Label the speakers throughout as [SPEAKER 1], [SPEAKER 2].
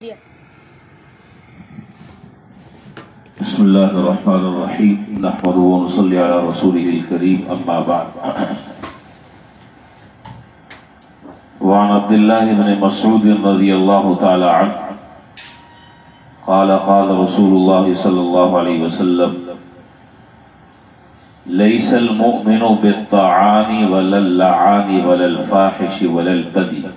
[SPEAKER 1] بسم الله الرحمن الرحيم نحمده ونصلي على رسوله الكريم أما بعد وعن عبد الله بن مسعود رضي الله تعالى عنه قال قال رسول الله صلى الله عليه وسلم ليس المؤمن بالطعان ولا اللعان ولا الفاحش ولا البذيء۔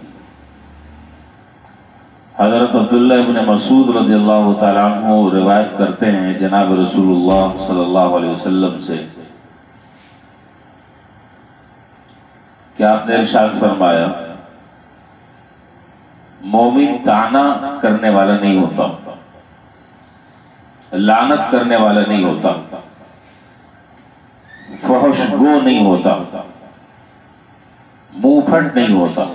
[SPEAKER 1] حضرت عبداللہ ابن مسعود رضی اللہ تعالیٰ عنہ روایت کرتے ہیں جناب رسول اللہ صلی اللہ علیہ وسلم سے کہ آپ نے ارشاد فرمایا مومن طعنہ کرنے والا نہیں ہوتا، لعنت کرنے والا نہیں ہوتا، فحش گو نہیں ہوتا، منہ پھٹ نہیں ہوتا۔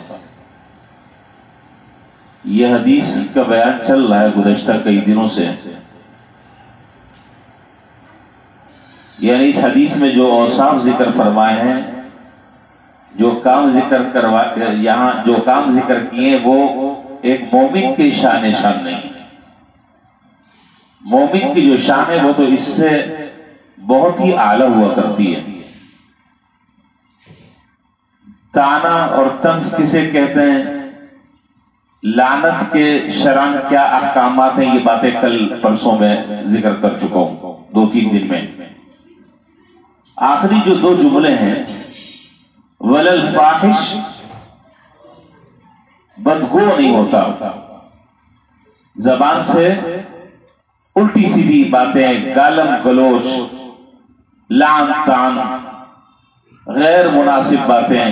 [SPEAKER 1] یہ حدیث کا بیان چل رہا ہے گزشتہ کئی دنوں سے، یعنی اس حدیث میں جو اوصاف ذکر فرمائے ہیں، جو کام ذکر کیے وہ ایک مومن کی شان نہیں۔ مومن کی جو شان ہے وہ تو اس سے بہت ہی اعلیٰ ہوا کرتی ہے۔ طعنہ اور طنز کسے کہتے ہیں، لعنت کے شرعاً کیا احکامات ہیں، یہ باتیں کل پرسوں میں ذکر کر چکا ہوں، 2-3 دن میں۔ آخری جو 2 جملے ہیں وَلَا الْفَاحِشِ، بدگو نہیں ہوتا، زبان سے الٹی سیدھی باتیں، گالم گلوچ، لعن طعن، غیر مناسب باتیں،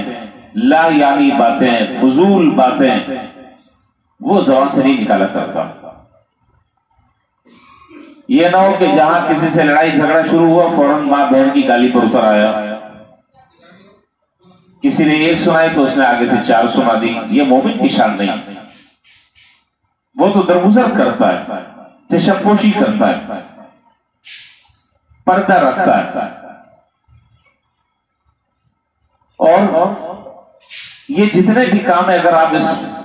[SPEAKER 1] لا یعنی باتیں، فضول باتیں وہ زبان سے نہیں نکالا کرتا۔ یہ نہ ہو کہ جہاں کسی سے لڑائی جھگڑا شروع ہوا فوراً ماں بہن کی گالی پر اتر آیا، کسی نے 1 سنائی تو اس نے آگے سے 4 سنا دی۔ یہ مومن کی شان نہیں، وہ تو درگزر کرتا ہے، چشمپوشی کرتا ہے، پردہ رکھتا ہے۔ اور یہ جتنے بھی کام ہیں، اگر آپ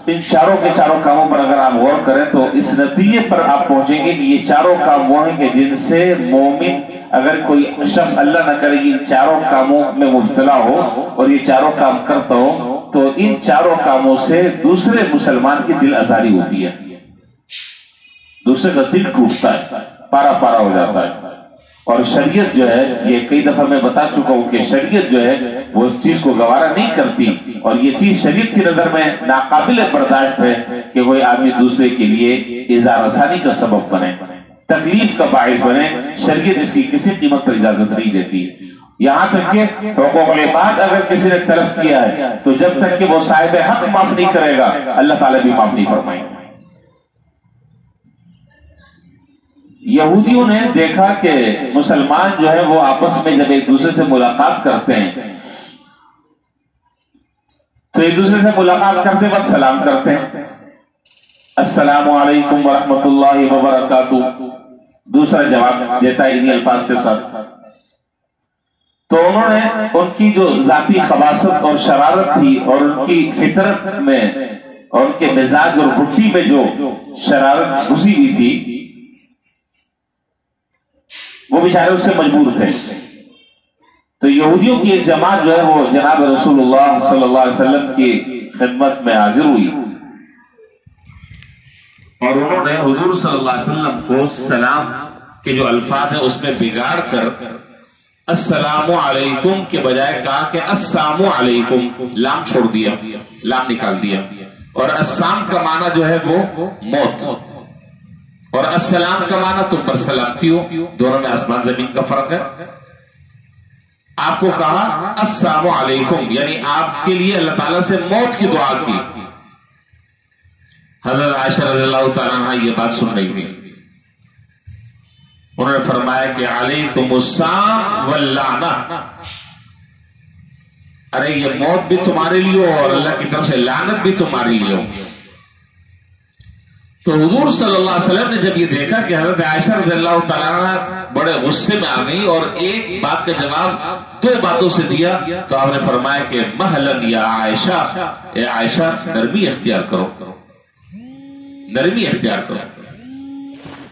[SPEAKER 1] ان چاروں کے چاروں کاموں پر اگر آپ غور کریں تو اس نتیجے پر آپ پہنچیں گے کہ یہ چاروں کام وہ ہیں کہ جن سے مومن، اگر کوئی شخص اللہ نہ کرے ان چاروں کاموں میں مبتلا ہو اور یہ چاروں کام کرتا ہو تو ان چاروں کاموں سے دوسرے مسلمان کی دل آزاری ہوتی ہے، دوسرے کا دل ٹوٹتا ہے، پارا پارا ہو جاتا ہے۔ اور شریعت جو ہے، یہ کئی دفعہ میں بتا چکا ہوں کہ شریعت جو ہے وہ اس چیز کو گوارا نہیں کرتی، اور یہ چیز شریعت کی نظر میں ناقابل برداشت ہے کہ کوئی آدمی دوسرے کے لیے ایذا رسانی کا سبب بنے، تکلیف کا باعث بنے۔ شریعت اس کی کسی قیمت پر اجازت نہیں دیتی۔ یہاں تک کہ حقوق العباد اگر کسی نے تلف کیا ہے تو جب تک کہ وہ صاحب حق معاف نہیں کرے گا اللہ تعالیٰ بھی معاف نہیں فرمائے گا۔ یہودیوں نے دیکھا کہ مسلمان جو ہے وہ آپس میں جب ایک دوسرے سے ملاقات کرتے ہیں تو ایک دوسرے سے ملاقات کرتے وقت سلام کرتے ہیں، السلام علیکم ورحمۃ اللہ وبرکاتہ، دوسرا جواب دیتا ہے انہی الفاظ کے ساتھ۔ تو انہوں نے ان کی جو ذاتی خباثت اور شرارت تھی اور ان کی فطرت میں اور ان کے مزاج اور بھٹی میں جو شرارت گھسی ہوئی تھی وہ بیچارے اس سے مجبور تھے۔ تو یہودیوں کی ایک جماعت جو ہے وہ جناب رسول اللہ صلی اللہ علیہ وسلم کی خدمت میں حاضر ہوئی اور انہوں نے حضور صلی اللہ علیہ وسلم کو سلام کے جو الفاظ ہیں اس میں بگاڑ کر السلام علیکم کے بجائے کہا کہ السلام علیکم، لام چھوڑ دیا، لام نکال دیا، اور السلام کا معنی جو ہے وہ موت، اور السلام کا معنی تم پر سلامتی ہو، دونوں میں آسمان زمین کا فرق ہے۔ آپ کو کہا السلام علیکم، یعنی آپ کے لیے اللہ تعالیٰ سے موت کی دعا کی۔ حضرت عائشہ رضی اللہ تعالیٰ عنہ یہ بات سن رہی تھی، انہوں نے فرمایا کہ علیکم السلام واللعنہ، ارے یہ موت بھی تمہارے لیے ہو اور اللہ کی طرف سے لعنت بھی تمہارے لیے ہو۔ تو حضور صلی اللہ علیہ وسلم نے جب یہ دیکھا کہ حضرت عائشہ رضی اللہ تعالیٰ عنہ بڑے غصے میں آ گئی اور ایک بات کا جواب 2 باتوں سے دیا، تو آپ نے فرمایا کہ مہلن یا عائشہ، اے عائشہ نرمی اختیار کرو، نرمی اختیار کرو.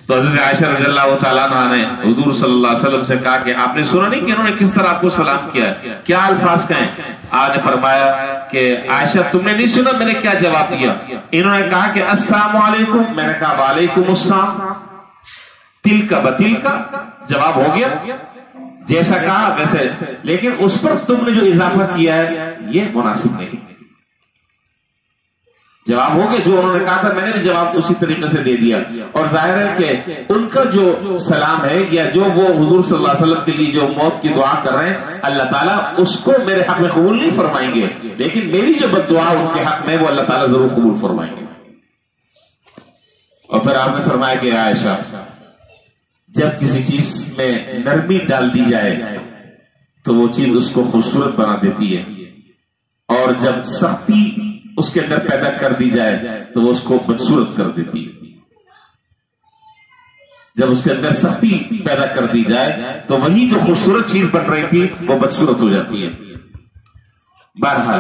[SPEAKER 1] تو حضرت عائشہ رضی اللہ تعالیٰ عنہ نے حضور صلی اللہ علیہ وسلم سے کہا کہ آپ نے سنا نہیں کہ انہوں نے کس طرح آپ کو سلام کیا, کیا الفاظ کہیں؟ آپ نے فرمایا کہ عائشہ تم نے نہیں سنا میں نے کیا جواب دیا؟ انہوں نے کہا کہ السلام علیکم, میں نے کہا وعلیکم السلام, تل کا بتل کا, جواب ہو گیا جیسا کہا ویسے, لیکن اس پر تم نے جو اضافہ کیا ہے یہ مناسب نہیں. جواب ہو گیا جو انہوں نے کہا تھا, میں نے بھی جواب اسی طریقے سے دے دیا. اور ظاہر ہے کہ ان کا جو سلام ہے یا جو وہ حضور صلی اللہ علیہ وسلم کے لیے جو موت کی دعا کر رہے ہیں, اللہ تعالیٰ اس کو میرے حق میں قبول نہیں فرمائیں گے, لیکن میری جو بد دعا ان کے حق میں وہ اللہ تعالیٰ ضرور قبول فرمائیں گے. اور پھر آپ نے فرمایا کہ عائشہ جب کسی چیز میں نرمی ڈال دی جائے تو وہ چیز اس کو خوبصورت بنا دیتی ہے, اور جب سختی اس کے اندر پیدا کر دی جائے تو وہ اس کو بدصورت کر دیتی ہے. جب اس کے اندر سختی پیدا کر دی جائے تو وہی جو خوبصورت چیز بن رہی تھی وہ بدصورت ہو جاتی ہے. بہرحال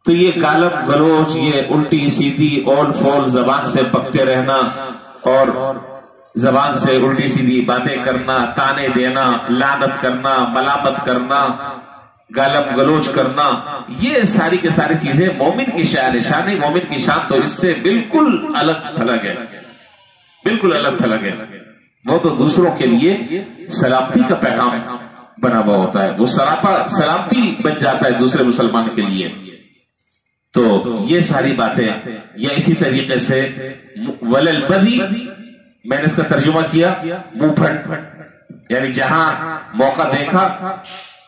[SPEAKER 1] تو یہ گالم گلوچ, یہ الٹی سیدھی اول فول زبان سے بکتے رہنا اور زبان سے الٹی سیدھی باتیں کرنا, تانے دینا, لعنت کرنا, ملامت کرنا, گالم گلوچ کرنا, یہ ساری کے ساری چیزیں مومن کی شان ہے. مومن کی شان تو اس سے بالکل الگ تھلگ ہے, بالکل الگ تھلگ ہے. وہ تو دوسروں کے لیے سلامتی کا پیغام بنا ہوا ہوتا ہے, وہ سلامتی بن جاتا ہے دوسرے مسلمان کے لیے. تو یہ ساری باتیں, یا اسی طریقے سے ولل بدی, میں نے اس کا ترجمہ کیا منہ پھٹ, یعنی جہاں موقع دیکھا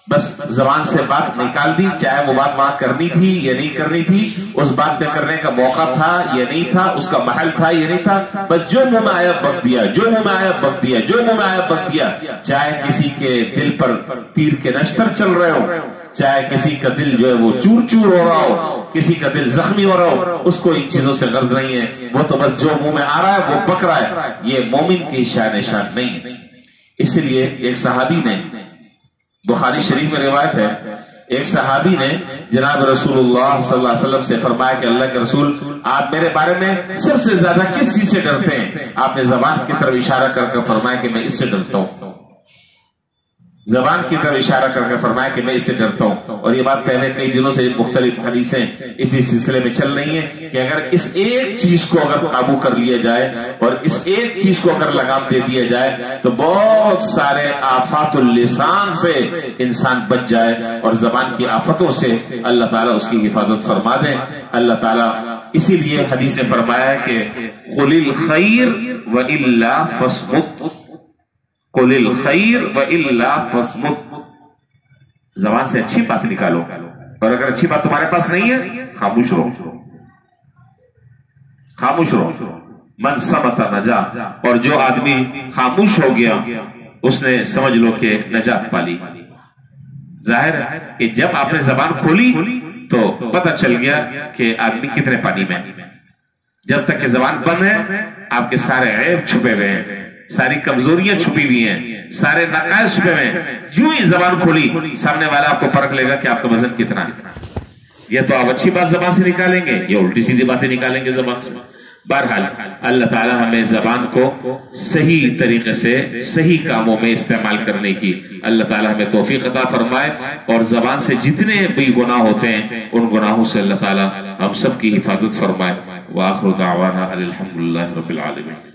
[SPEAKER 1] بس زبان سے بات نکال دی, چاہے وہ بات وہاں کرنی تھی یا نہیں کرنی تھی, اس بات پہ کرنے کا موقع تھا یا نہیں تھا, اس کا محل تھا یا نہیں تھا, بس جو منہ میں آیا بک دیا, جو منہ میں آیا بک دیا, جو منہ میں آیا بک دیا. چاہے کسی کے دل پر تیر کے نشتر چل رہے ہو, چاہے کسی کا دل جو ہے وہ چور چور ہو رہا ہو, کسی کا دل زخمی ہو رہا ہو, اس کو ان چیزوں سے غرض نہیں ہے. وہ تو بس جو منہ میں آ رہا ہے وہ بک رہا ہے. یہ مومن کی شان نہیں ہے. اس لیے ایک صحابی نے, بخاری شریف میں روایت ہے, ایک صحابی نے جناب رسول اللہ صلی اللہ علیہ وسلم سے فرمایا کہ اللہ کے رسول آپ میرے بارے میں سب سے زیادہ کس چیز سے ڈرتے ہیں؟ آپ نے زبان کی طرف اشارہ کر کے فرمایا کہ میں اس سے ڈرتا ہوں. زبان کی طرف اشارہ کر کے فرمایا کہ میں اس سے ڈرتا ہوں. اور یہ بات پہلے کئی دنوں سے مختلف حدیثیں اسی سلسلے میں چل رہی ہیں کہ اگر اس ایک چیز کو اگر قابو کر لیا جائے اور اس ایک چیز کو اگر لگام دے دیا جائے تو بہت سارے آفات اللسان سے انسان بچ جائے, اور زبان کی آفتوں سے اللہ تعالیٰ اس کی حفاظت فرما دے. اللہ تعالیٰ اسی لیے حدیث نے فرمایا کہ قل الخیر وإلا فاصمت, قل الخیر وإلا فاصمت, زبان سے اچھی بات نکالو, اور اگر اچھی بات تمہارے پاس نہیں ہے خاموش رہو, خاموش رہو. من صمت نجا, اور جو آدمی خاموش ہو گیا اس نے سمجھ لو کہ نجات پالی. ظاہر ہے کہ جب آپ نے زبان کھولی تو پتہ چل گیا کہ آدمی کتنے پانی میں. جب تک کہ زبان بند ہے آپ کے سارے عیب چھپے ہوئے ہیں, ساری کمزوریاں چھپی ہوئی ہیں, سارے نقائص چھپے ہوئے ہیں. جو ہی زبان کھولی سامنے والا آپ کو پرکھ لے گا کہ آپ کا وزن کتنا ہے. یہ تو آپ اچھی بات زبان سے نکالیں گے یا الٹی سیدھی باتیں نکالیں گے زبان سے. بہرحال اللہ تعالی ہمیں زبان کو صحیح طریقے سے صحیح کاموں میں استعمال کرنے کی اللہ تعالی ہمیں توفیق عطا فرمائے, اور زبان سے جتنے بھی گناہ ہوتے ہیں ان گناہوں سے اللہ تعالی ہم سب کی حفاظت فرمائے. وآخر دعوانا الحمدللہ رب العالمین.